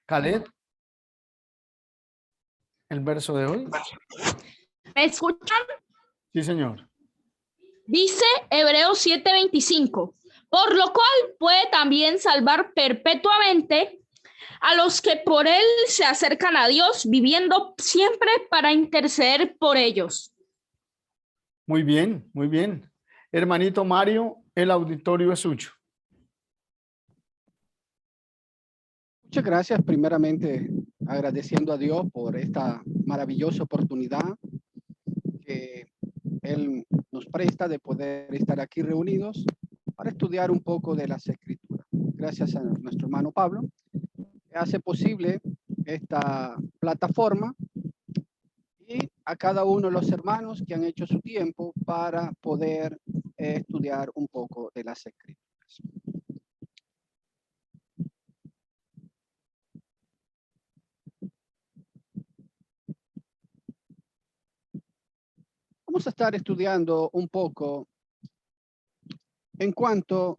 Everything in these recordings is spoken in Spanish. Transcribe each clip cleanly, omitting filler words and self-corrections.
Caleb, el verso de hoy. ¿Me escuchan? Sí, señor. Dice Hebreos 7:25, por lo cual puede también salvar perpetuamente a los que por él se acercan a Dios, viviendo siempre para interceder por ellos. Muy bien, muy bien. Hermanito Mario, el auditorio es suyo. Muchas gracias, primeramente agradeciendo a Dios por esta maravillosa oportunidad que Él nos presta de poder estar aquí reunidos para estudiar un poco de las Escrituras. Gracias a nuestro hermano Pablo, que hace posible esta plataforma, y a cada uno de los hermanos que han hecho su tiempo para poder estudiar un poco de las Escrituras. Vamos a estar estudiando un poco en cuanto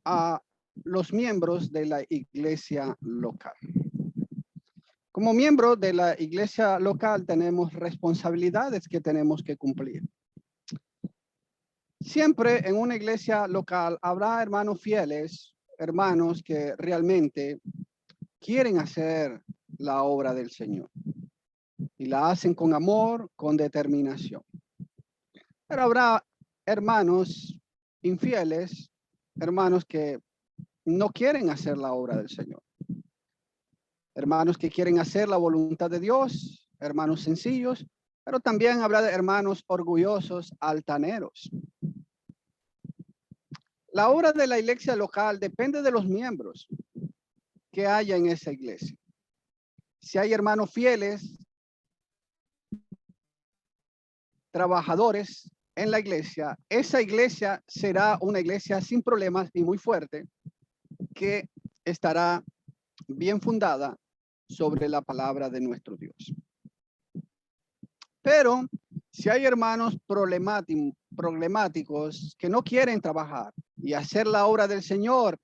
a los miembros de la iglesia local. Como miembro de la iglesia local tenemos responsabilidades que tenemos que cumplir. Siempre en una iglesia local habrá hermanos fieles, hermanos que realmente quieren hacer la obra del Señor y la hacen con amor, con determinación. Pero habrá hermanos infieles, hermanos que no quieren hacer la obra del Señor. Hermanos que quieren hacer la voluntad de Dios, hermanos sencillos, pero también habrá de hermanos orgullosos, altaneros. La obra de la iglesia local depende de los miembros que haya en esa iglesia. Si hay hermanos fieles, trabajadores en la iglesia, esa iglesia será una iglesia sin problemas y muy fuerte, que estará bien fundada sobre la palabra de nuestro Dios. Pero si hay hermanos problemáticos que no quieren trabajar y hacer la obra del Señor,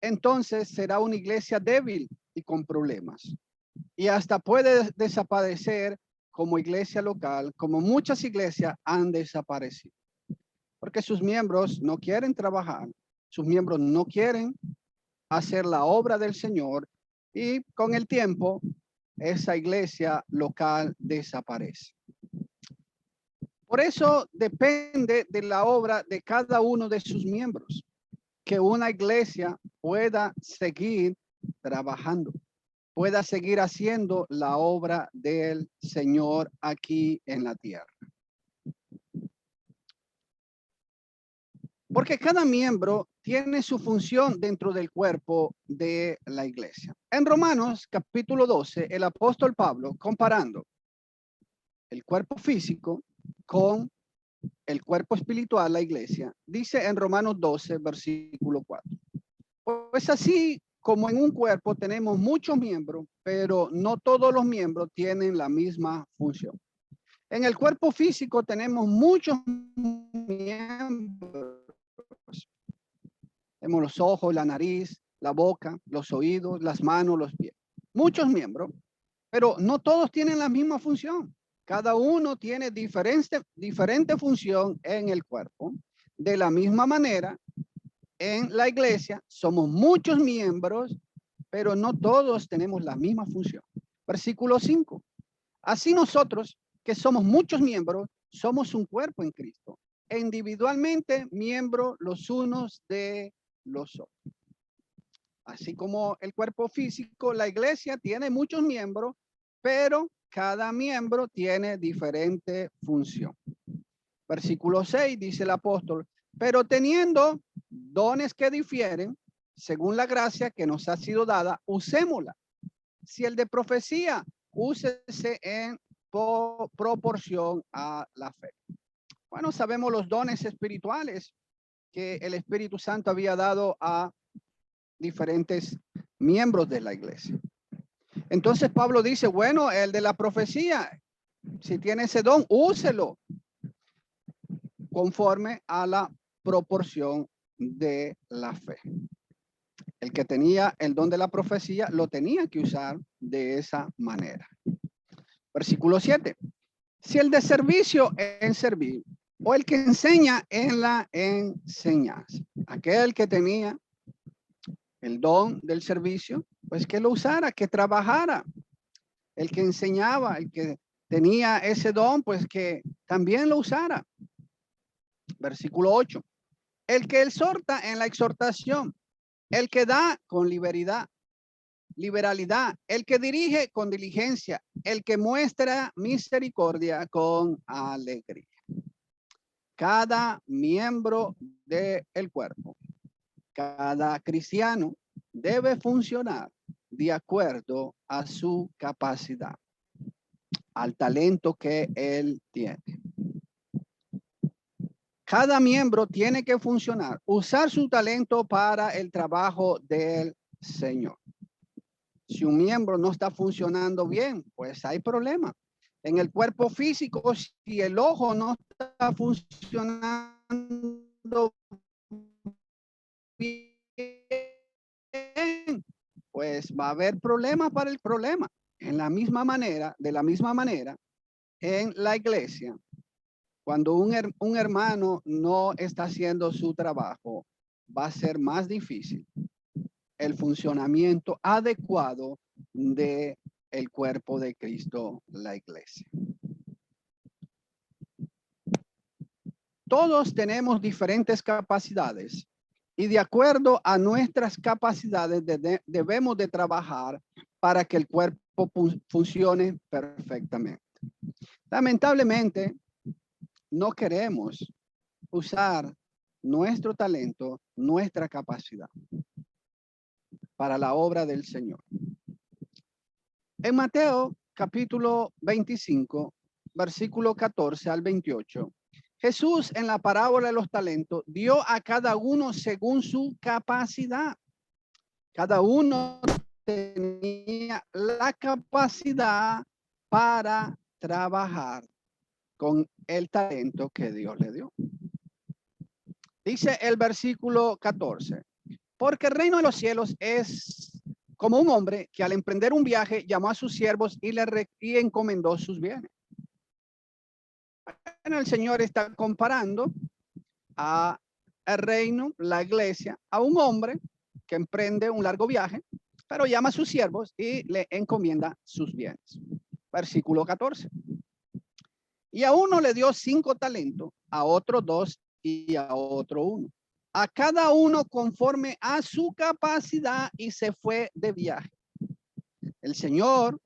entonces será una iglesia débil y con problemas. Y hasta puede desaparecer como iglesia local, como muchas iglesias han desaparecido. Porque sus miembros no quieren trabajar, sus miembros no quieren hacer la obra del Señor, y con el tiempo esa iglesia local desaparece. Por eso depende de la obra de cada uno de sus miembros, que una iglesia pueda seguir trabajando, pueda seguir haciendo la obra del Señor aquí en la tierra. Porque cada miembro tiene su función dentro del cuerpo de la iglesia. En Romanos capítulo 12, el apóstol Pablo, comparando el cuerpo físico con el cuerpo espiritual, la iglesia, dice en Romanos 12, versículo 4. Pues así como en un cuerpo tenemos muchos miembros, pero no todos los miembros tienen la misma función. En el cuerpo físico tenemos muchos miembros. Tenemos los ojos, la nariz, la boca, los oídos, las manos, los pies. Muchos miembros, pero no todos tienen la misma función. Cada uno tiene diferente función en el cuerpo. De la misma manera, en la iglesia somos muchos miembros, pero no todos tenemos la misma función. Versículo 5. Así nosotros, que somos muchos miembros, somos un cuerpo en Cristo, e individualmente miembros los unos de los otros. Así como el cuerpo físico, la iglesia tiene muchos miembros, pero cada miembro tiene diferente función. Versículo 6 dice el apóstol, pero teniendo dones que difieren, según la gracia que nos ha sido dada, usémosla. Si el de profecía, úsese en proporción a la fe. Bueno, sabemos los dones espirituales que el Espíritu Santo había dado a diferentes miembros de la iglesia. Entonces Pablo dice, bueno, el de la profecía, si tiene ese don, úselo conforme a la proporción de la fe. El que tenía el don de la profecía lo tenía que usar de esa manera. Versículo 7. Si el de servicio en servir o el que enseña en la enseñanza, aquel que tenía el don del servicio, pues que lo usara, que trabajara. El que enseñaba, el que tenía ese don, pues que también lo usara. Versículo 8. El que exhorta en la exhortación, el que da con liberalidad, el que dirige con diligencia, el que muestra misericordia con alegría. Cada miembro del cuerpo, cada cristiano debe funcionar de acuerdo a su capacidad, al talento que él tiene. Cada miembro tiene que funcionar, usar su talento para el trabajo del Señor. Si un miembro no está funcionando bien, pues hay problema. En el cuerpo físico, si el ojo no está funcionando bien, pues va a haber problema para el problema. En la misma manera, de la misma manera, en la iglesia, cuando un hermano no está haciendo su trabajo, va a ser más difícil el funcionamiento adecuado de el cuerpo de Cristo, la iglesia. Todos tenemos diferentes capacidades y de acuerdo a nuestras capacidades debemos de trabajar para que el cuerpo funcione perfectamente. Lamentablemente, no queremos usar nuestro talento, nuestra capacidad para la obra del Señor. En Mateo capítulo 25, versículo 14 al 28, Jesús en la parábola de los talentos dio a cada uno según su capacidad. Cada uno tenía la capacidad para trabajar con el talento que Dios le dio. Dice el versículo 14, porque el reino de los cielos es como un hombre que al emprender un viaje llamó a sus siervos y encomendó sus bienes. Bueno, el Señor está comparando a el reino, la iglesia, a un hombre que emprende un largo viaje, pero llama a sus siervos y le encomienda sus bienes. Versículo 14. Y a uno le dio 5 talentos, a otro 2 y a otro 1. A cada uno conforme a su capacidad y se fue de viaje. El Señor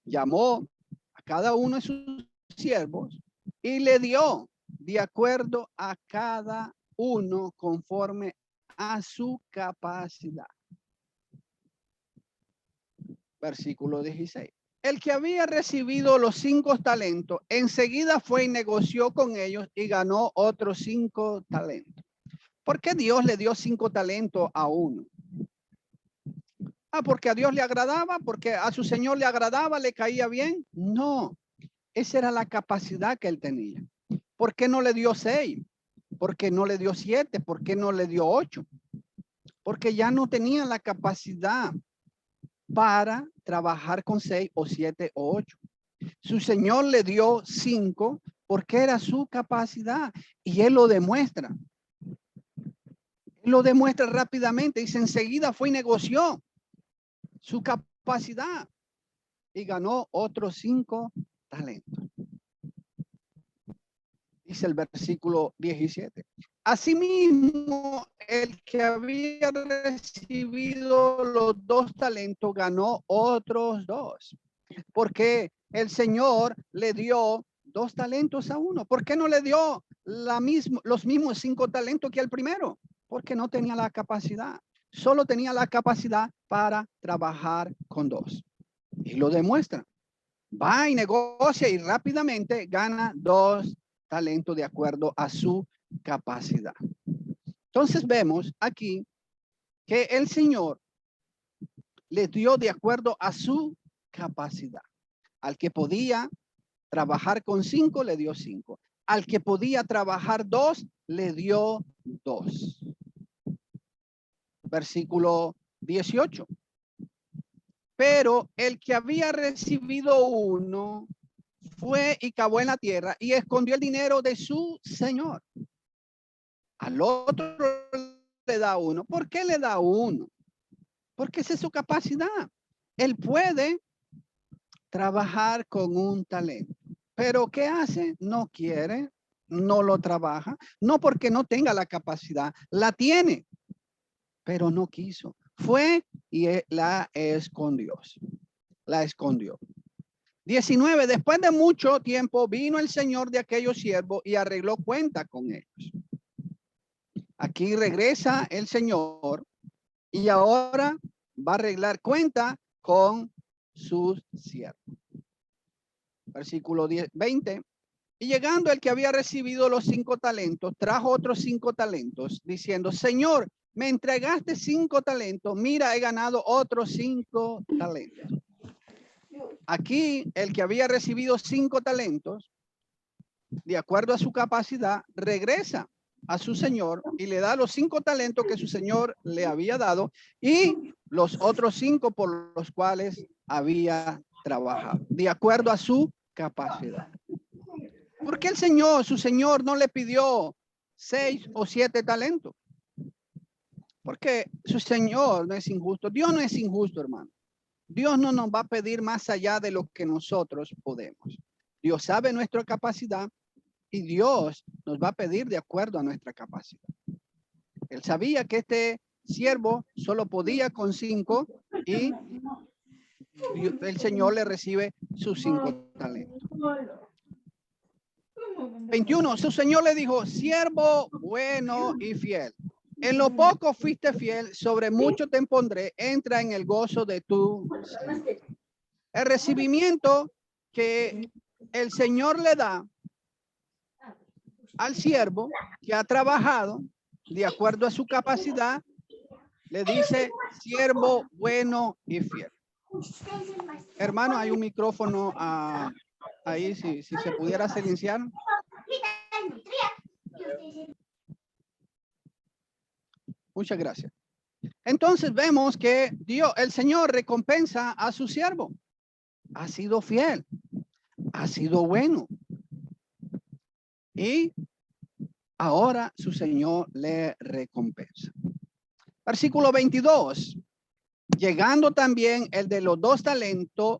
llamó a cada uno de sus siervos y le dio de acuerdo a cada uno conforme a su capacidad. Versículo 16. El que había recibido los 5 talentos, enseguida fue y negoció con ellos y ganó otros 5 talentos. ¿Por qué Dios le dio 5 talentos a uno? Porque a Dios le agradaba, porque a su Señor le agradaba, le caía bien. No, esa era la capacidad que él tenía. ¿Por qué no le dio 6? ¿Por qué no le dio 7? ¿Por qué no le dio 8? Porque ya no tenía la capacidad para trabajar con 6 o 7 o 8. Su Señor le dio 5 porque era su capacidad y él lo demuestra. Él lo demuestra rápidamente. Dice, enseguida fue y negoció su capacidad y ganó otros 5 talentos. Dice el versículo 17. Asimismo, el que había recibido los 2 talentos ganó otros 2. Porque el Señor le dio 2 talentos a uno. ¿Por qué no le dio los mismos 5 talentos que al primero? Porque no tenía la capacidad. Solo tenía la capacidad para trabajar con 2. Y lo demuestra. Va y negocia y rápidamente gana 2 talentos de acuerdo a su capacidad. Entonces vemos aquí que el Señor le dio de acuerdo a su capacidad. Al que podía trabajar con 5, le dio 5. Al que podía trabajar 2, le dio 2. Versículo 18. Pero el que había recibido uno fue y cavó en la tierra y escondió el dinero de su señor. Al otro le da uno. ¿Por qué le da uno? Porque esa es su capacidad. Él puede trabajar con un talento. Pero ¿qué hace? No quiere, no lo trabaja. No porque no tenga la capacidad. La tiene, pero no quiso. Fue y la escondió. La escondió. 19. Después de mucho tiempo vino el señor de aquellos siervos y arregló cuenta con ellos. Aquí regresa el señor y ahora va a arreglar cuenta con sus siervos. Versículo 20. Y llegando el que había recibido los 5 talentos, trajo otros 5 talentos, diciendo, Señor, me entregaste 5 talentos, mira, he ganado otros 5 talentos. Aquí el que había recibido 5 talentos, de acuerdo a su capacidad, regresa a su señor y le da los 5 talentos que su señor le había dado y los otros 5 por los cuales había trabajado, de acuerdo a su capacidad. ¿Por qué el señor, su señor, no le pidió 6 o 7 talentos? Porque su señor no es injusto. Dios no es injusto, hermano. Dios no nos va a pedir más allá de lo que nosotros podemos. Dios sabe nuestra capacidad y Dios nos va a pedir de acuerdo a nuestra capacidad. Él sabía que este siervo solo podía con 5 y el Señor le recibe sus 5 talentos. 21. Su Señor le dijo, siervo bueno y fiel. En lo poco fuiste fiel, sobre mucho te pondré, entra en el gozo de tu Señor. El recibimiento que el Señor le da al siervo que ha trabajado de acuerdo a su capacidad, le dice siervo bueno y fiel. Hermano, hay un micrófono ahí, si se pudiera silenciar. Muchas gracias. Entonces vemos que Dios, el Señor recompensa a su siervo. Ha sido fiel, ha sido bueno. Y ahora su Señor le recompensa. Versículo 22. Llegando también el de los 2 talentos,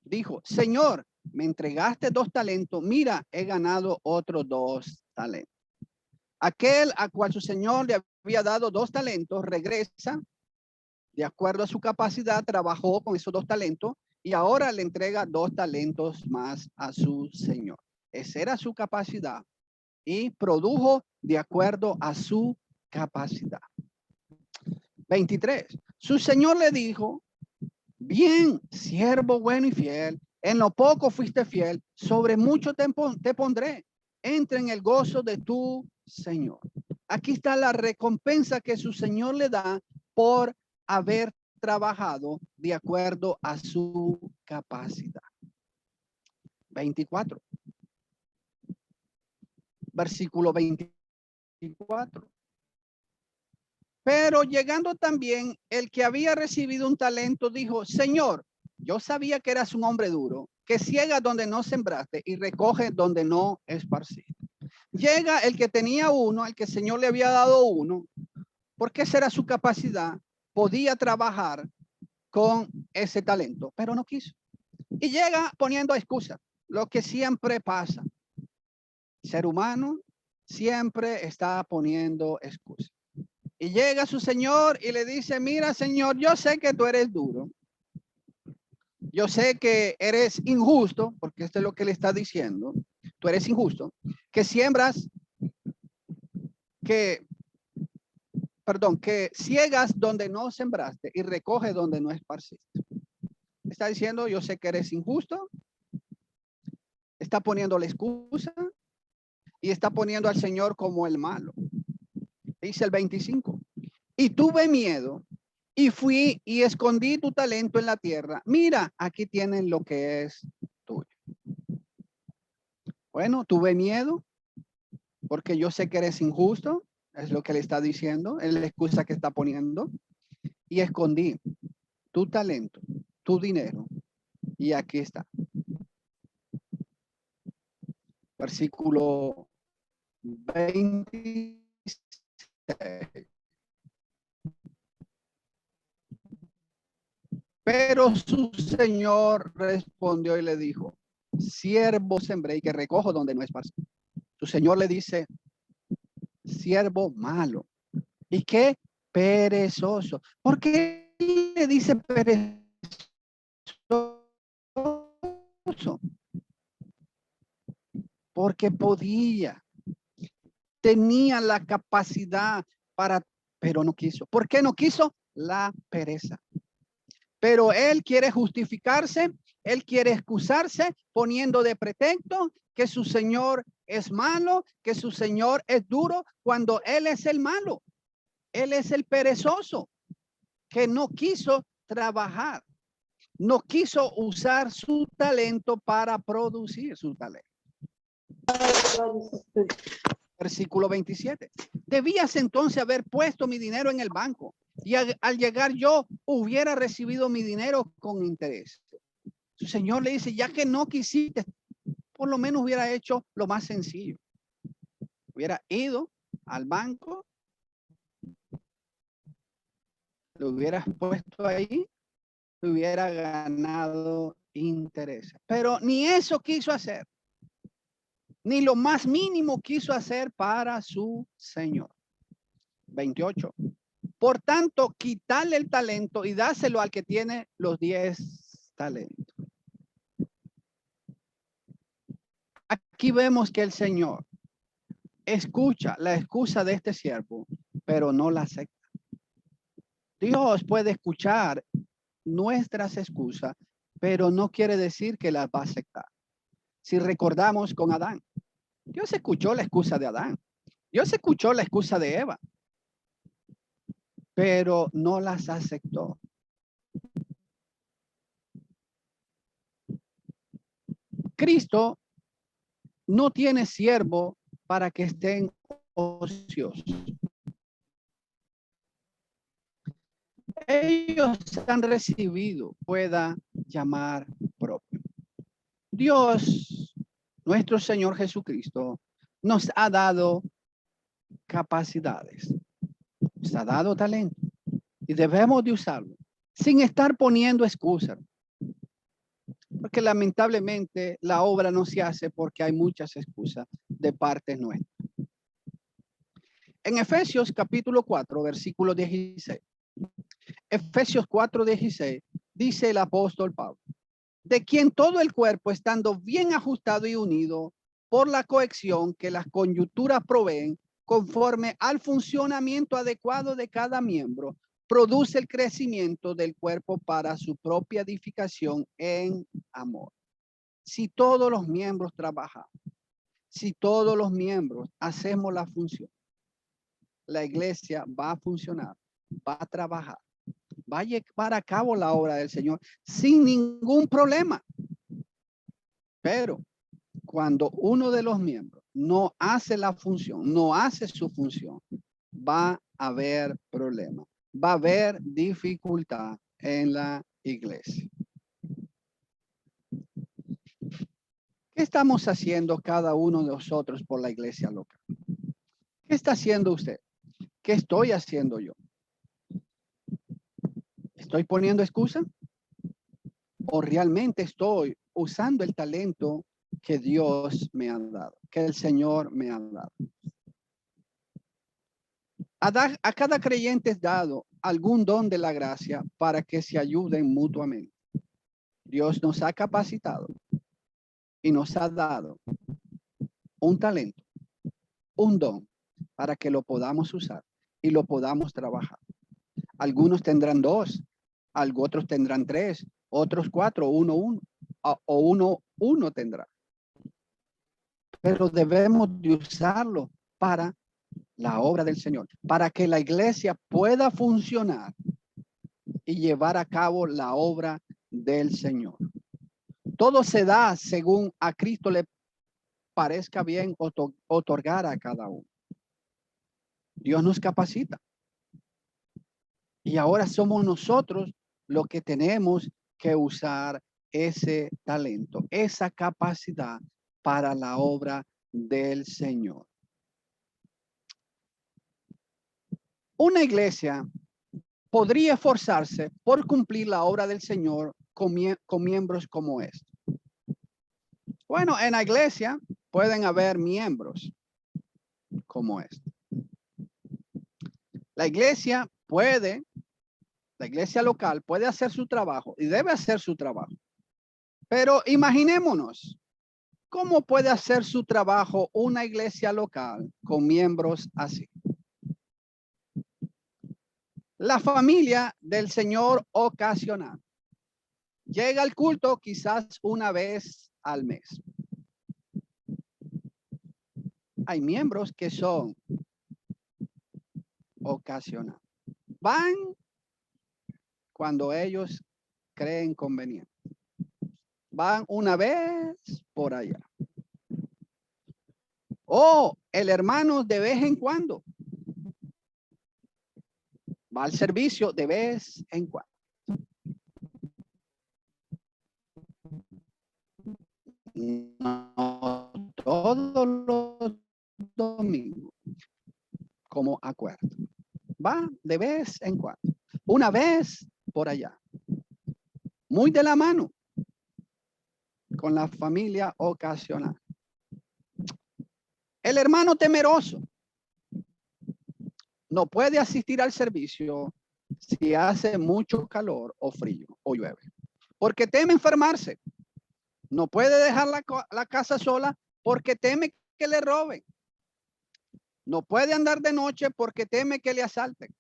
dijo, Señor, me entregaste 2 talentos, mira, he ganado otros 2 talentos. Aquel a cual su Señor le había dado 2 talentos, regresa, de acuerdo a su capacidad, trabajó con esos 2 talentos y ahora le entrega 2 talentos más a su Señor. Esa era su capacidad y produjo de acuerdo a su capacidad. 23. Su Señor le dijo, bien, siervo bueno y fiel, en lo poco fuiste fiel, sobre mucho te pondré. Entra en el gozo de tu Señor. Aquí está la recompensa que su Señor le da por haber trabajado de acuerdo a su capacidad. 24. Versículo 24. Pero llegando también el que había recibido un talento dijo, Señor, yo sabía que eras un hombre duro, que ciega donde no sembraste y recoge donde no esparciste. Llega el que tenía uno, el que el Señor le había dado uno, porque esa era su capacidad, podía trabajar con ese talento, pero no quiso. Y llega poniendo excusas, lo que siempre pasa. El ser humano siempre está poniendo excusas. Y llega su Señor y le dice, mira, Señor, yo sé que tú eres duro. Yo sé que eres injusto, porque esto es lo que le está diciendo. Tú eres injusto, que siembras, que ciegas donde no sembraste y recoge donde no esparciste. Está diciendo, yo sé que eres injusto. Está poniendo la excusa y está poniendo al Señor como el malo. Dice el 25. Y tuve miedo y fui y escondí tu talento en la tierra. Mira, aquí tienen lo que es tuyo. Bueno, tuve miedo porque yo sé que eres injusto. Es lo que le está diciendo. Es la excusa que está poniendo. y escondí tu talento, tu dinero, y aquí está. Versículo 26. Pero su señor respondió y le dijo, siervo sembré y que recojo donde no esparcí. Su señor le dice, siervo malo. ¿Y qué? Perezoso. ¿Por qué le dice perezoso? Porque podía, tenía la capacidad para, pero no quiso. ¿Por qué no quiso? La pereza. Pero él quiere justificarse, él quiere excusarse poniendo de pretexto que su señor es malo, que su señor es duro, cuando él es el malo. Él es el perezoso que no quiso trabajar, no quiso usar su talento para producir su talento. Versículo 27. Debías entonces haber puesto mi dinero en el banco y al llegar yo hubiera recibido mi dinero con interés. Su señor le dice, ya que no quisiste, por lo menos hubiera hecho lo más sencillo. Hubiera ido al banco, lo hubieras puesto ahí, hubiera ganado interés. Pero ni eso quiso hacer. Ni lo más mínimo quiso hacer para su señor. 28. Por tanto, quitarle el talento y dáselo al que tiene los 10 talentos. Aquí vemos que el Señor escucha la excusa de este siervo, pero no la acepta. Dios puede escuchar nuestras excusas, pero no quiere decir que las va a aceptar. Si recordamos con Adán, Dios escuchó la excusa de Adán. Dios escuchó la excusa de Eva, pero no las aceptó. Cristo no tiene siervo para que estén ociosos. Ellos han recibido, pueda llamar propio. Dios, nuestro Señor Jesucristo, nos ha dado capacidades, nos ha dado talento y debemos de usarlo sin estar poniendo excusas. Porque lamentablemente la obra no se hace porque hay muchas excusas de parte nuestra. En Efesios capítulo 4, versículo 16. Efesios 4, 16, dice el apóstol Pablo, de quien todo el cuerpo estando bien ajustado y unido por la cohesión que las coyunturas proveen, conforme al funcionamiento adecuado de cada miembro, produce el crecimiento del cuerpo para su propia edificación en amor. Si todos los miembros trabajamos, si todos los miembros hacemos la función, la iglesia va a funcionar, va a trabajar, va a llevar a cabo la obra del Señor sin ningún problema. Pero cuando uno de los miembros no hace la función, no hace su función, va a haber problema, va a haber dificultad en la iglesia. ¿Qué estamos haciendo cada uno de nosotros por la iglesia local? ¿Qué está haciendo usted? ¿Qué estoy haciendo yo? ¿Estoy poniendo excusa? ¿O realmente estoy usando el talento que Dios me ha dado, que el Señor me ha dado? A cada creyente es dado algún don de la gracia para que se ayuden mutuamente. Dios nos ha capacitado y nos ha dado un talento, un don, para que lo podamos usar y lo podamos trabajar. Algunos tendrán 2, otros tendrán 3, otros 4, uno tendrá. Pero debemos de usarlo para la obra del Señor, para que la iglesia pueda funcionar y llevar a cabo la obra del Señor. Todo se da según a Cristo le parezca bien otorgar a cada uno. Dios nos capacita. Y ahora somos nosotros los que tenemos que usar ese talento, esa capacidad para la obra del Señor. Una iglesia podría esforzarse por cumplir la obra del Señor con miembros como este. Bueno, en la iglesia pueden haber miembros como este. La iglesia local puede hacer su trabajo y debe hacer su trabajo. Pero imaginémonos, ¿cómo puede hacer su trabajo una iglesia local con miembros así? La familia del Señor ocasional llega al culto quizás una vez al mes. Hay miembros que son ocasional. Van cuando ellos creen conveniente. Van una vez por allá. O el hermano de vez en cuando va al servicio de vez en cuando. No todos los domingos, como acuerdo. Va de vez en cuando. Una vez por allá. Muy de la mano con la familia ocasional. El hermano temeroso no puede asistir al servicio si hace mucho calor o frío o llueve, porque teme enfermarse. No puede dejar la casa sola porque teme que le roben. No puede andar de noche porque teme que le asalten.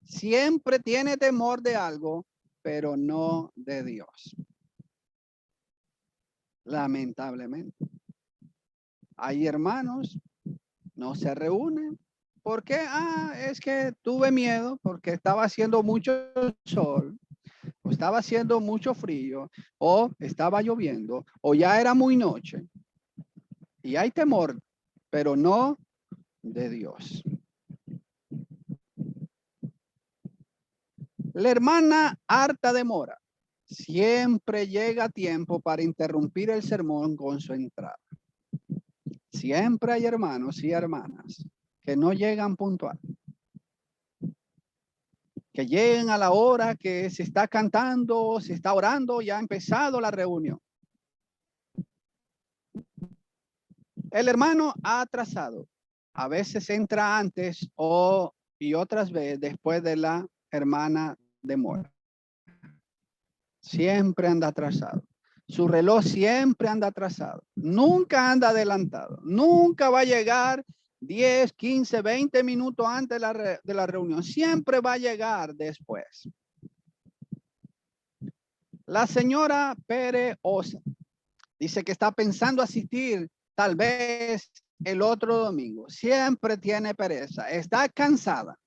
Siempre tiene temor de algo, pero no de Dios. Lamentablemente. Hay hermanos, no se reúnen. ¿Por qué? Es que tuve miedo porque estaba haciendo mucho sol, o estaba haciendo mucho frío, o estaba lloviendo, o ya era muy noche. Y hay temor, pero no de Dios. La hermana harta de mora siempre llega a tiempo para interrumpir el sermón con su entrada. Siempre hay hermanos y hermanas que no llegan puntual, que lleguen a la hora que se está cantando, se está orando, ya ha empezado la reunión. El hermano ha atrasado. A veces entra antes y otras veces después de la hermana de mora. Siempre anda atrasado. Su reloj siempre anda atrasado. Nunca anda adelantado. Nunca va a llegar 10, 15, 20 minutos antes de la reunión. Siempre va a llegar después. La señora Pérez Osa dice que está pensando asistir tal vez el otro domingo. Siempre tiene pereza. Está cansada.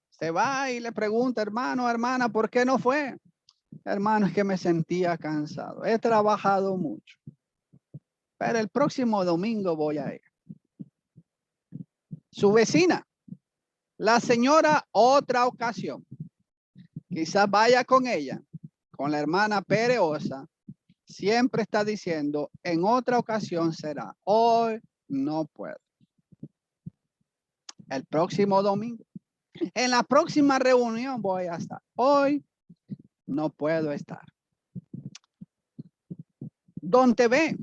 Se va y le pregunta, hermano, hermana, ¿por qué no fue? Hermano, es que me sentía cansado. He trabajado mucho. Pero el próximo domingo voy a ir. Su vecina, la señora, otra ocasión. Quizás vaya con ella, con la hermana Pérez Osa. Siempre está diciendo, en otra ocasión será. Hoy no puedo. El próximo domingo. En la próxima reunión voy a estar. Hoy no puedo estar. Don TV,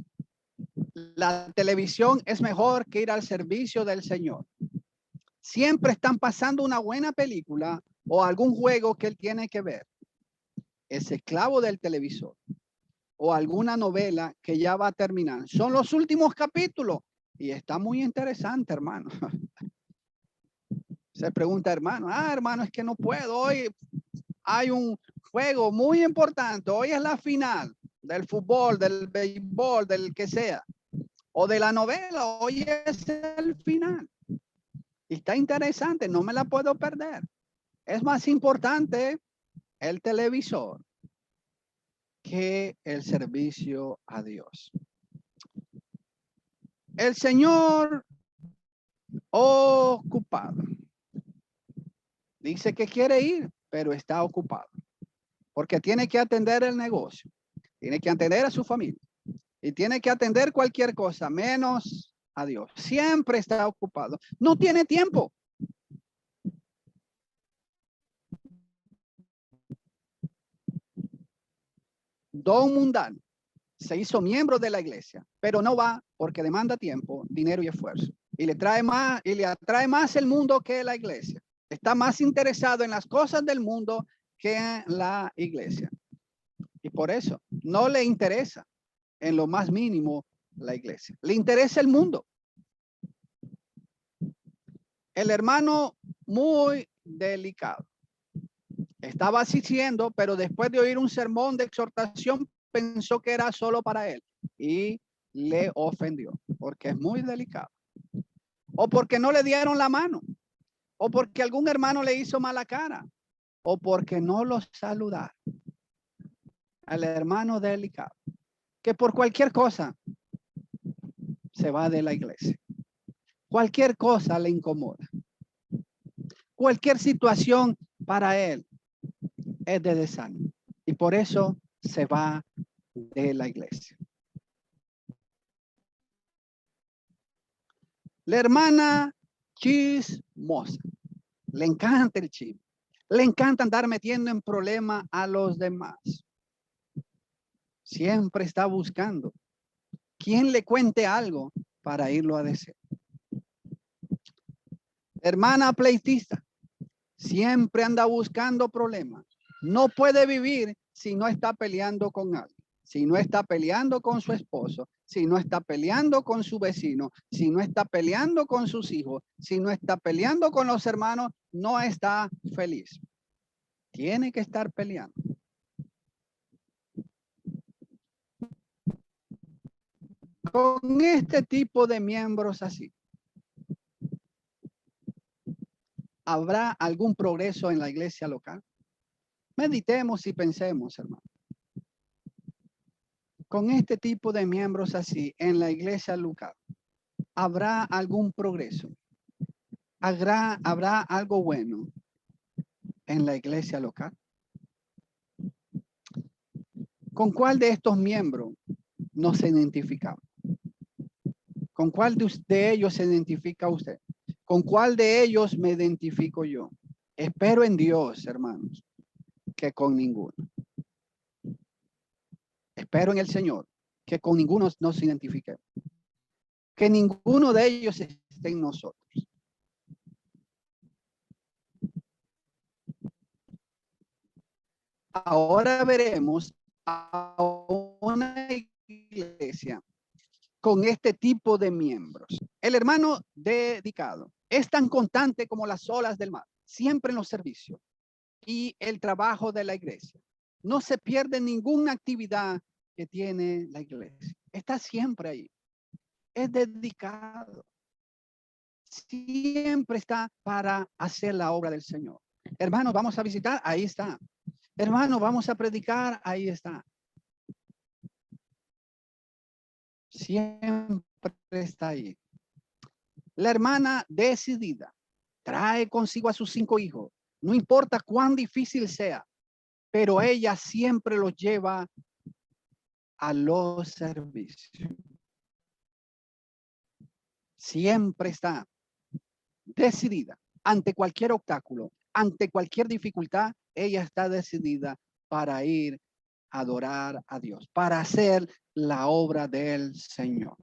la televisión es mejor que ir al servicio del Señor. Siempre están pasando una buena película o algún juego que él tiene que ver. Es esclavo del televisor o alguna novela que ya va a terminar. Son los últimos capítulos y está muy interesante, hermano. Se pregunta, hermano, hermano, es que no puedo. Hoy hay un juego muy importante. Hoy es la final del fútbol, del béisbol, del que sea. O de la novela. Hoy es el final. Y está interesante. No me la puedo perder. Es más importante el televisor que el servicio a Dios. El Señor ocupado. Dice que quiere ir, pero está ocupado. Porque tiene que atender el negocio. Tiene que atender a su familia. Y tiene que atender cualquier cosa, menos a Dios. Siempre está ocupado. No tiene tiempo. Don mundano se hizo miembro de la iglesia, pero no va porque demanda tiempo, dinero y esfuerzo. Y le atrae más el mundo que la iglesia. Está más interesado en las cosas del mundo que en la iglesia. Y por eso no le interesa en lo más mínimo la iglesia. Le interesa el mundo. El hermano muy delicado. Estaba asistiendo, pero después de oír un sermón de exhortación, pensó que era solo para él y le ofendió porque es muy delicado. O porque no le dieron la mano, o porque algún hermano le hizo mala cara, o porque no lo saludaron. Al hermano delicado, que por cualquier cosa se va de la iglesia. Cualquier cosa le incomoda. Cualquier situación para él es de desánimo. Y por eso se va de la iglesia. La hermana chismosa. Le encanta el chisme. Le encanta andar metiendo en problemas a los demás. Siempre está buscando quien le cuente algo para irlo a decir. Hermana pleitista. Siempre anda buscando problemas. No puede vivir si no está peleando con alguien. Si no está peleando con su esposo, si no está peleando con su vecino, si no está peleando con sus hijos, si no está peleando con los hermanos, no está feliz. Tiene que estar peleando. Con este tipo de miembros así, ¿habrá algún progreso en la iglesia local? Meditemos y pensemos, hermano. Con este tipo de miembros así en la iglesia local, ¿habrá algún progreso? ¿Habrá algo bueno en la iglesia local? ¿Con cuál de estos miembros nos identificamos? ¿Con cuál de ellos se identifica usted? ¿Con cuál de ellos me identifico yo? Espero en Dios, hermanos, que con ninguno. Espero en el Señor que con ninguno nos identifiquemos. Que ninguno de ellos esté en nosotros. Ahora veremos a una iglesia con este tipo de miembros. El hermano dedicado es tan constante como las olas del mar, siempre en los servicios y el trabajo de la iglesia. No se pierde ninguna actividad que tiene la iglesia. Está siempre ahí. Es dedicado. Siempre está para hacer la obra del Señor. Hermanos, vamos a visitar, ahí está. Hermano, vamos a predicar, ahí está. Siempre está ahí. La hermana decidida trae consigo a sus 5 hijos. No importa cuán difícil sea, pero ella siempre los lleva a los servicios. Siempre está decidida ante cualquier obstáculo, ante cualquier dificultad. Ella está decidida para ir a adorar a Dios, para hacer la obra del Señor.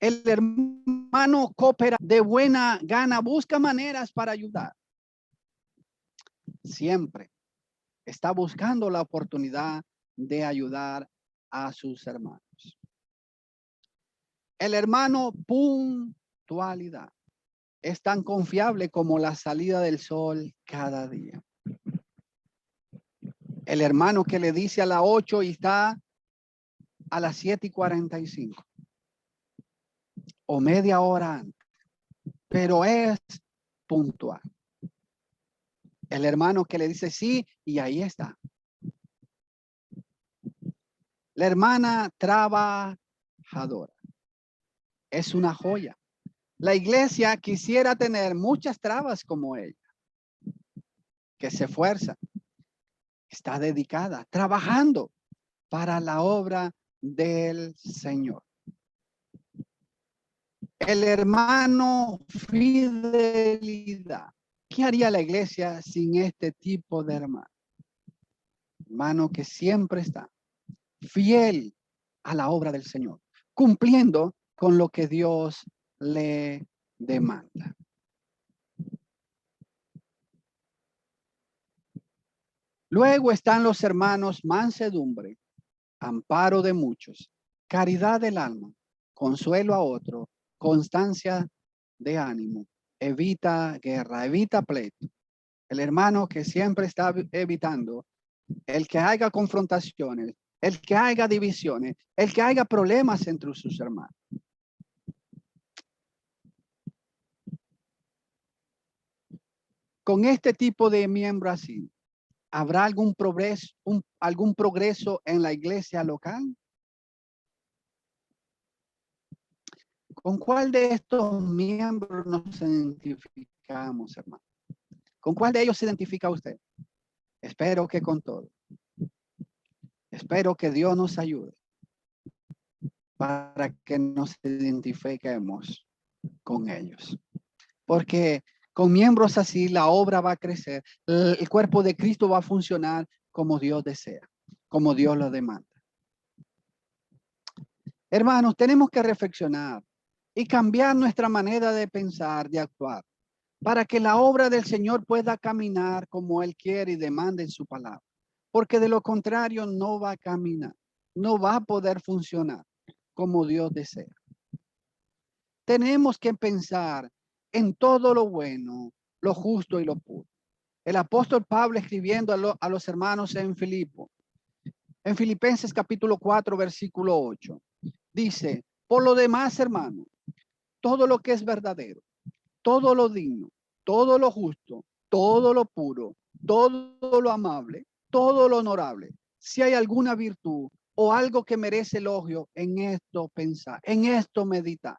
El hermano coopera de buena gana, busca maneras para ayudar. Siempre está buscando la oportunidad de ayudar a sus hermanos. El hermano puntualidad es tan confiable como la salida del sol cada día. El hermano que le dice a las 8 y está a las 7:45 o media hora antes, pero es puntual. El hermano que le dice sí y ahí está. La hermana trabajadora es una joya. La iglesia quisiera tener muchas trabas como ella, que se esfuerza, está dedicada, trabajando para la obra del Señor. El hermano fidelidad. ¿Qué haría la iglesia sin este tipo de hermano? Hermano que siempre está fiel a la obra del Señor, cumpliendo con lo que Dios le demanda. Luego están los hermanos mansedumbre, amparo de muchos, caridad del alma, consuelo a otro, constancia de ánimo, evita guerra, evita pleito. El hermano que siempre está evitando el que haya confrontaciones, el que haya divisiones, el que haya problemas entre sus hermanos. Con este tipo de miembro así, ¿habrá algún progreso en la iglesia local? ¿Con cuál de estos miembros nos identificamos, hermano? ¿Con cuál de ellos se identifica usted? Espero que con todo. Espero que Dios nos ayude para que nos identifiquemos con ellos. Porque con miembros así la obra va a crecer. El cuerpo de Cristo va a funcionar como Dios desea, como Dios lo demanda. Hermanos, tenemos que reflexionar y cambiar nuestra manera de pensar, de actuar, para que la obra del Señor pueda caminar como Él quiere y demanda en su palabra. Porque de lo contrario no va a caminar, no va a poder funcionar como Dios desea. Tenemos que pensar en todo lo bueno, lo justo y lo puro. El apóstol Pablo escribiendo a los hermanos en Filipenses capítulo 4, versículo 8, dice, por lo demás, hermano, todo lo que es verdadero, todo lo digno, todo lo justo, todo lo puro, todo lo amable, todo lo honorable, si hay alguna virtud o algo que merece elogio, en esto pensar, en esto meditar.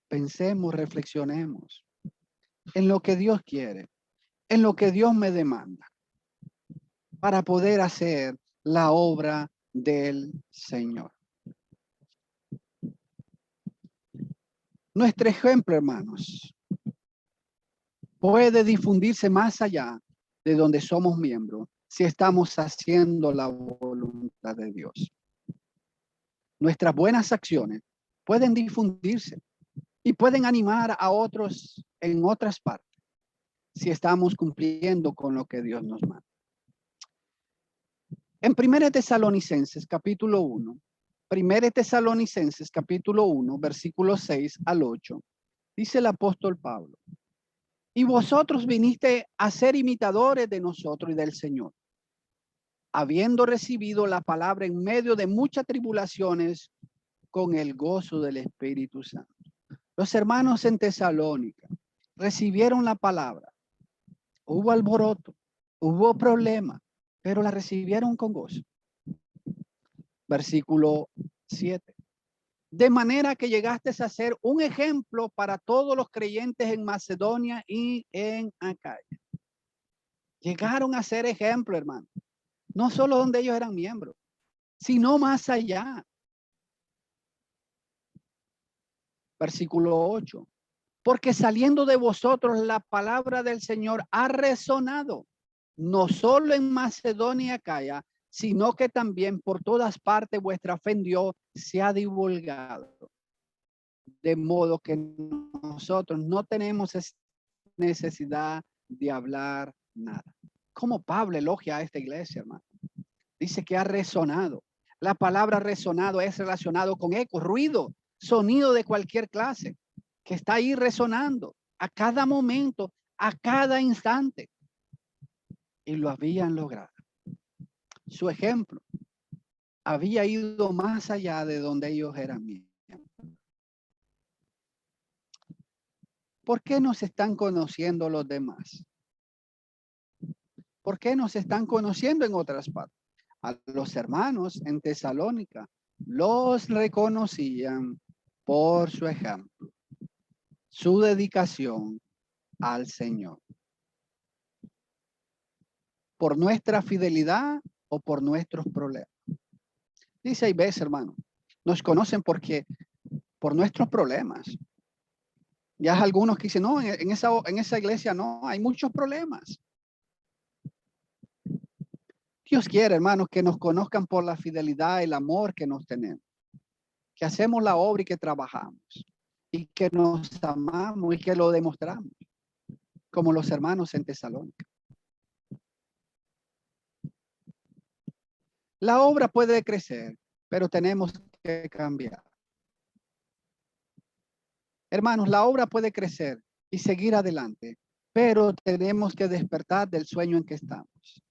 Pensemos, reflexionemos en lo que Dios quiere, en lo que Dios me demanda, para poder hacer la obra del Señor. Nuestro ejemplo, hermanos, puede difundirse más allá de donde somos miembros si estamos haciendo la voluntad de Dios. Nuestras buenas acciones pueden difundirse y pueden animar a otros en otras partes si estamos cumpliendo con lo que Dios nos manda. En 1 Tesalonicenses capítulo 1, 1 Tesalonicenses capítulo 1, versículos 6 al 8, dice el apóstol Pablo, y vosotros viniste a ser imitadores de nosotros y del Señor, habiendo recibido la palabra en medio de muchas tribulaciones con el gozo del Espíritu Santo. Los hermanos en Tesalónica recibieron la palabra. Hubo alboroto, hubo problema, pero la recibieron con gozo. Versículo 7. De manera que llegaste a ser un ejemplo para todos los creyentes en Macedonia y en Acaya. Llegaron a ser ejemplo, hermano. No solo donde ellos eran miembros, sino más allá. Versículo 8. Porque saliendo de vosotros la palabra del Señor ha resonado, no solo en Macedonia y Acaya, sino que también por todas partes vuestra fe en Dios se ha divulgado. De modo que nosotros no tenemos necesidad de hablar nada. Como Pablo elogia a esta iglesia, hermano. Dice que ha resonado. La palabra resonado es relacionado con eco, ruido, sonido de cualquier clase, que está ahí resonando a cada momento, a cada instante. Y lo habían logrado. Su ejemplo había ido más allá de donde ellos eran miembros. ¿Por qué nos están conociendo los demás? ¿Por qué nos están conociendo en otras partes? A los hermanos en Tesalónica los reconocían por su ejemplo, su dedicación al Señor. ¿Por nuestra fidelidad o por nuestros problemas? Dice ahí, ves, hermano, nos conocen por nuestros problemas. Ya hay algunos que dicen, no, en esa iglesia no, hay muchos problemas. Dios quiere, hermanos, que nos conozcan por la fidelidad, el amor que nos tenemos, que hacemos la obra y que trabajamos, y que nos amamos y que lo demostramos, como los hermanos en Tesalónica. La obra puede crecer, pero tenemos que cambiar. Hermanos, la obra puede crecer y seguir adelante, pero tenemos que despertar del sueño en que estamos.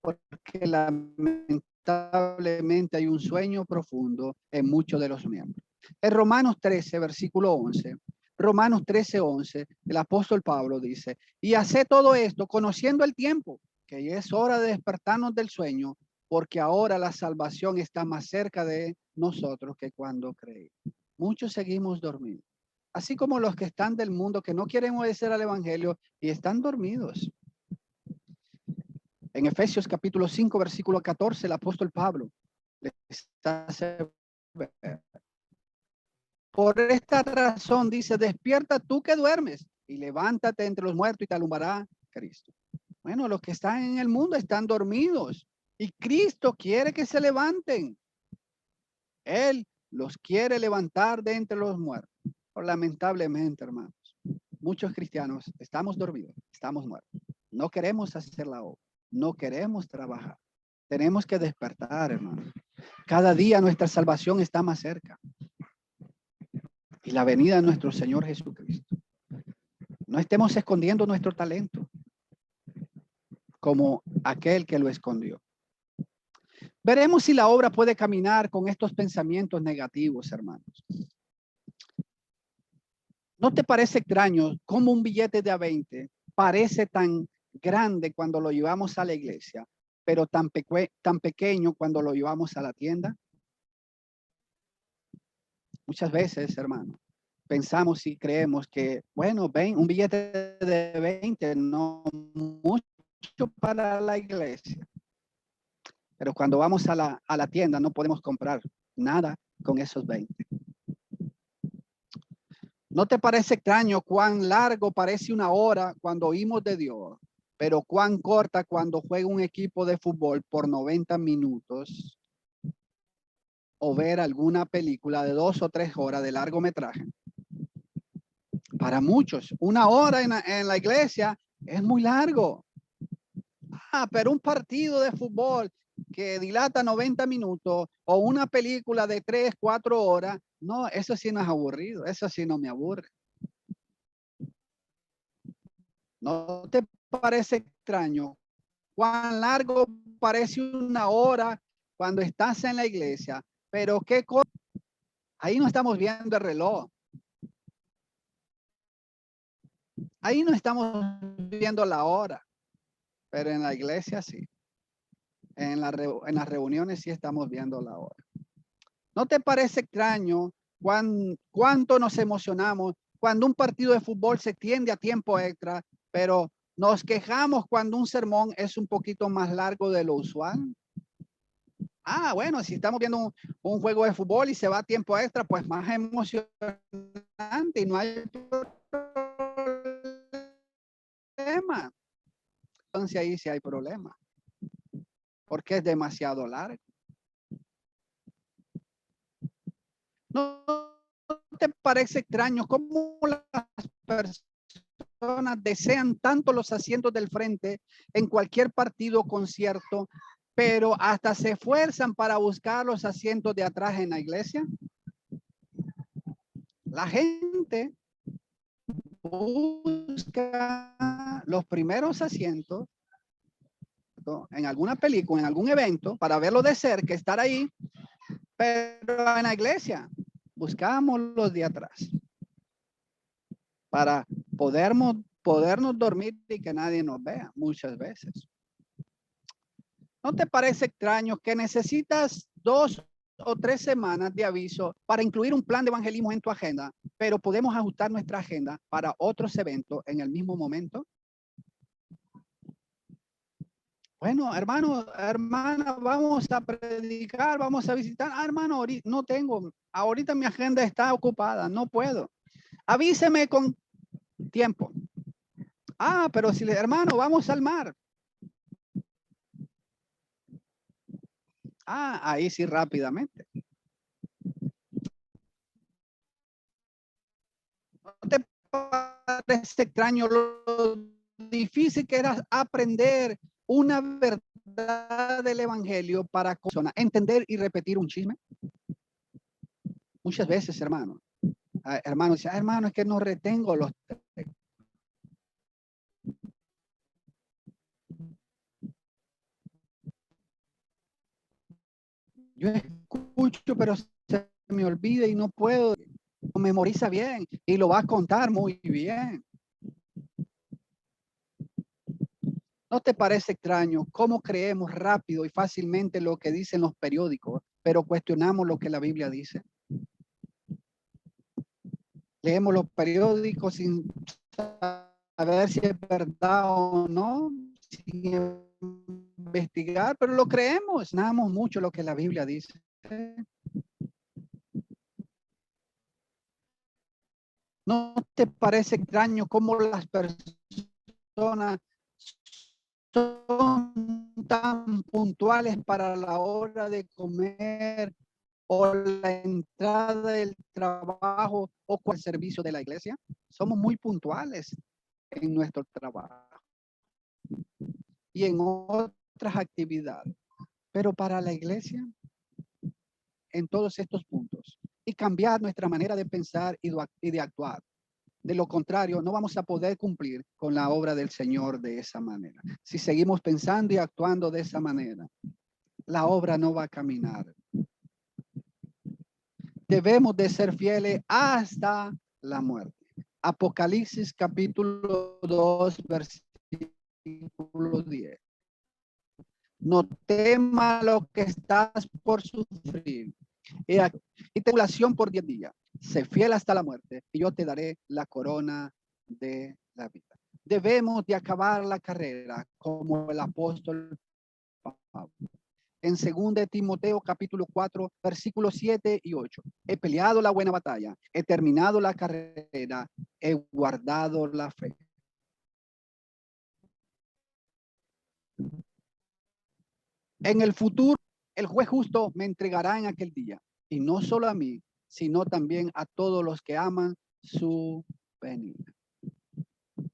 Porque lamentablemente hay un sueño profundo en muchos de los miembros. En Romanos 13, versículo 11, Romanos 13, 11, el apóstol Pablo dice, y hace todo esto conociendo el tiempo, que ya es hora de despertarnos del sueño, porque ahora la salvación está más cerca de nosotros que cuando creí. Muchos seguimos dormidos, así como los que están del mundo que no quieren obedecer al evangelio y están dormidos. En Efesios capítulo 5, versículo 14, el apóstol Pablo les hace ver. Por esta razón dice, despierta tú que duermes y levántate entre los muertos y te alumbrará Cristo. Bueno, los que están en el mundo están dormidos y Cristo quiere que se levanten. Él los quiere levantar de entre los muertos. Pero lamentablemente, hermanos, muchos cristianos estamos dormidos, estamos muertos. No queremos hacer la obra. No queremos trabajar. Tenemos que despertar, hermanos. Cada día nuestra salvación está más cerca. Y la venida de nuestro Señor Jesucristo. No estemos escondiendo nuestro talento como aquel que lo escondió. Veremos si la obra puede caminar con estos pensamientos negativos, hermanos. ¿No te parece extraño cómo un billete de A20 parece tan grande cuando lo llevamos a la iglesia, pero tan pequeño cuando lo llevamos a la tienda? Muchas veces, hermano, pensamos y creemos que, bueno, un billete de 20 no mucho para la iglesia. Pero cuando vamos a la tienda no podemos comprar nada con esos 20. ¿No te parece extraño cuán largo parece una hora cuando oímos de Dios, pero cuán corta cuando juega un equipo de fútbol por 90 minutos o ver alguna película de 2 o 3 horas de largometraje? Para muchos, una hora en la iglesia es muy largo. Pero un partido de fútbol que dilata 90 minutos o una película de 3, 4 horas, no, eso sí no es aburrido, eso sí no me aburre. ¿No te parece extraño cuán largo parece una hora cuando estás en la iglesia? Pero qué cosa, ahí no estamos viendo el reloj. Ahí no estamos viendo la hora, pero en la iglesia sí. En las reuniones sí estamos viendo la hora. ¿No te parece extraño cuánto nos emocionamos cuando un partido de fútbol se extiende a tiempo extra, pero nos quejamos cuando un sermón es un poquito más largo de lo usual? Bueno, si estamos viendo un juego de fútbol y se va a tiempo extra, pues más emocionante y no hay problema. Entonces ahí sí hay problema, porque es demasiado largo. ¿No te parece extraño cómo las personas desean tanto los asientos del frente en cualquier partido o concierto, pero hasta se esfuerzan para buscar los asientos de atrás en la iglesia? La gente busca los primeros asientos en alguna película, en algún evento, para verlo de cerca, estar ahí, pero en la iglesia buscamos los de atrás para podernos dormir y que nadie nos vea muchas veces. ¿No te parece extraño que necesitas 2 o 3 semanas de aviso para incluir un plan de evangelismo en tu agenda, pero podemos ajustar nuestra agenda para otros eventos en el mismo momento. Bueno, hermano, hermana, vamos a predicar, vamos a visitar. Ah, hermano, no tengo, ahorita mi agenda está ocupada, no puedo. Avíseme con tiempo. Ah, pero si hermano, vamos al mar. Ah, ahí sí rápidamente. ¿No te parece extraño lo difícil que era aprender una verdad del evangelio para entender y repetir un chisme? Muchas veces, hermano. Hermano dice, hermano, es que no retengo los textos. Yo escucho, pero se me olvida y no puedo. Memoriza bien y lo va a contar muy bien. ¿No te parece extraño cómo creemos rápido y fácilmente lo que dicen los periódicos, pero cuestionamos lo que la Biblia dice? Leemos los periódicos sin saber si es verdad o no, sin investigar, pero lo creemos, nada mucho lo que la Biblia dice. ¿No te parece extraño cómo las personas son tan puntuales para la hora de comer o la entrada del trabajo o con el servicio de la iglesia? Somos muy puntuales en nuestro trabajo y en otras actividades, pero para la iglesia, en todos estos puntos, y cambiar nuestra manera de pensar y de actuar. De lo contrario, no vamos a poder cumplir con la obra del Señor de esa manera. Si seguimos pensando y actuando de esa manera, la obra no va a caminar. Debemos de ser fieles hasta la muerte. Apocalipsis capítulo 2, versículo 10. No temas lo que estás por sufrir. Y tribulación por 10 días. Sé fiel hasta la muerte y yo te daré la corona de la vida. Debemos de acabar la carrera como el apóstol Pablo. En 2 de Timoteo capítulo 4, versículos 7 y 8. He peleado la buena batalla, he terminado la carrera, he guardado la fe. En el futuro, el juez justo me entregará en aquel día, y no solo a mí, sino también a todos los que aman su venida.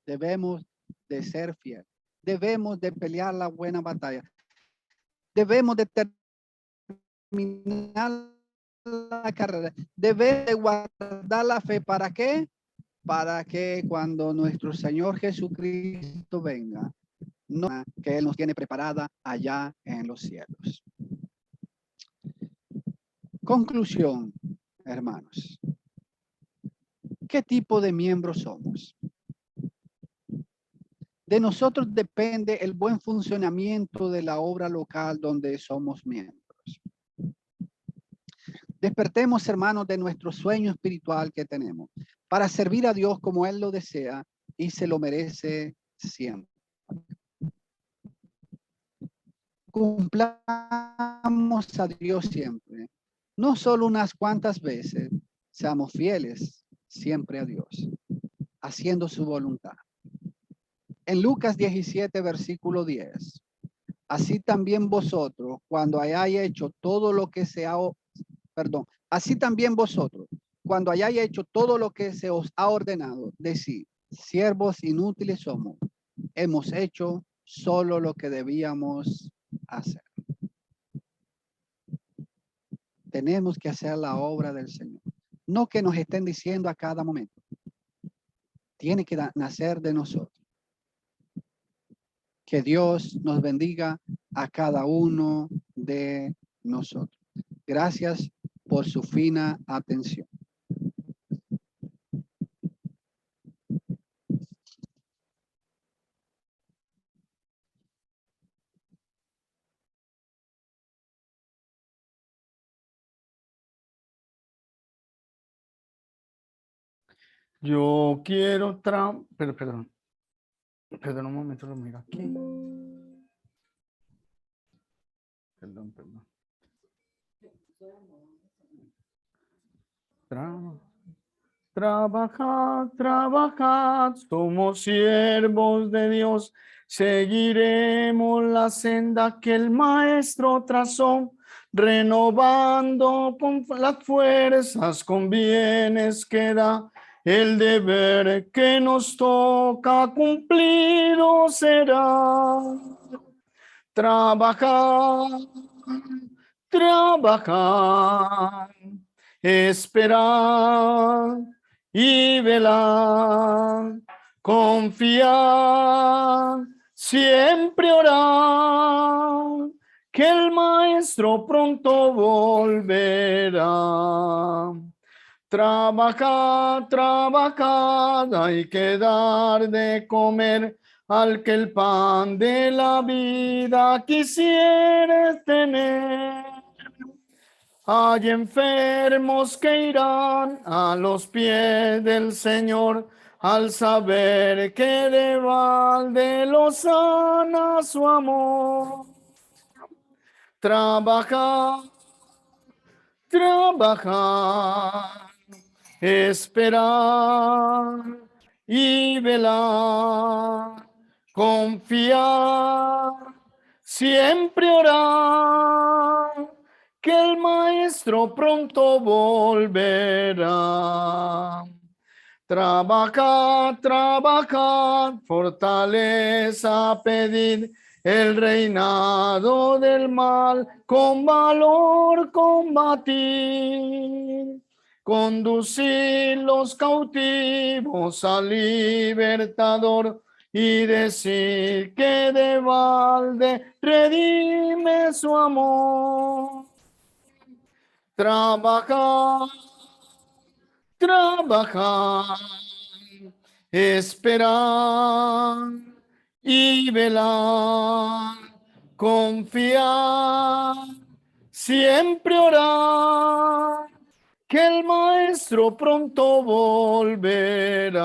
Debemos de ser fieles, debemos de pelear la buena batalla, debemos de terminar la carrera, debemos de guardar la fe. ¿Para qué? Para que cuando nuestro Señor Jesucristo venga, no, que Él nos tiene preparada allá en los cielos. Conclusión, hermanos. ¿Qué tipo de miembros somos? De nosotros depende el buen funcionamiento de la obra local donde somos miembros. Despertemos, hermanos, de nuestro sueño espiritual que tenemos para servir a Dios como Él lo desea y se lo merece siempre. Cumplamos a Dios siempre, no solo unas cuantas veces, seamos fieles siempre a Dios, haciendo su voluntad. En Lucas 17, versículo 10, así también vosotros, cuando hayáis hecho todo lo que así también vosotros, cuando hayáis hecho todo lo que se os ha ordenado, decid, siervos inútiles somos, hemos hecho solo lo que debíamos hacer. Tenemos que hacer la obra del Señor. No que nos estén diciendo a cada momento. Tiene que nacer de nosotros. Que Dios nos bendiga a cada uno de nosotros. Gracias por su fina atención. Yo quiero perdón un momento, lo miro aquí. Perdón. Trabajad, somos siervos de Dios, seguiremos la senda que el Maestro trazó, renovando con las fuerzas con bienes que da, el deber que nos toca cumplido será. Trabajar, esperar y velar, confiar, siempre orar, que el Maestro pronto volverá. Trabajar, hay que dar de comer al que el pan de la vida quisieres tener. Hay enfermos que irán a los pies del Señor al saber que de balde los sana su amor. Trabajar, esperar y velar, confiar, siempre orar, que el Maestro pronto volverá. Trabajar, fortaleza pedir, el reinado del mal con valor combatir, conducir los cautivos al libertador y decir que de balde redime su amor. Trabajar, esperar y velar, confiar, siempre orar, que el Maestro pronto volverá.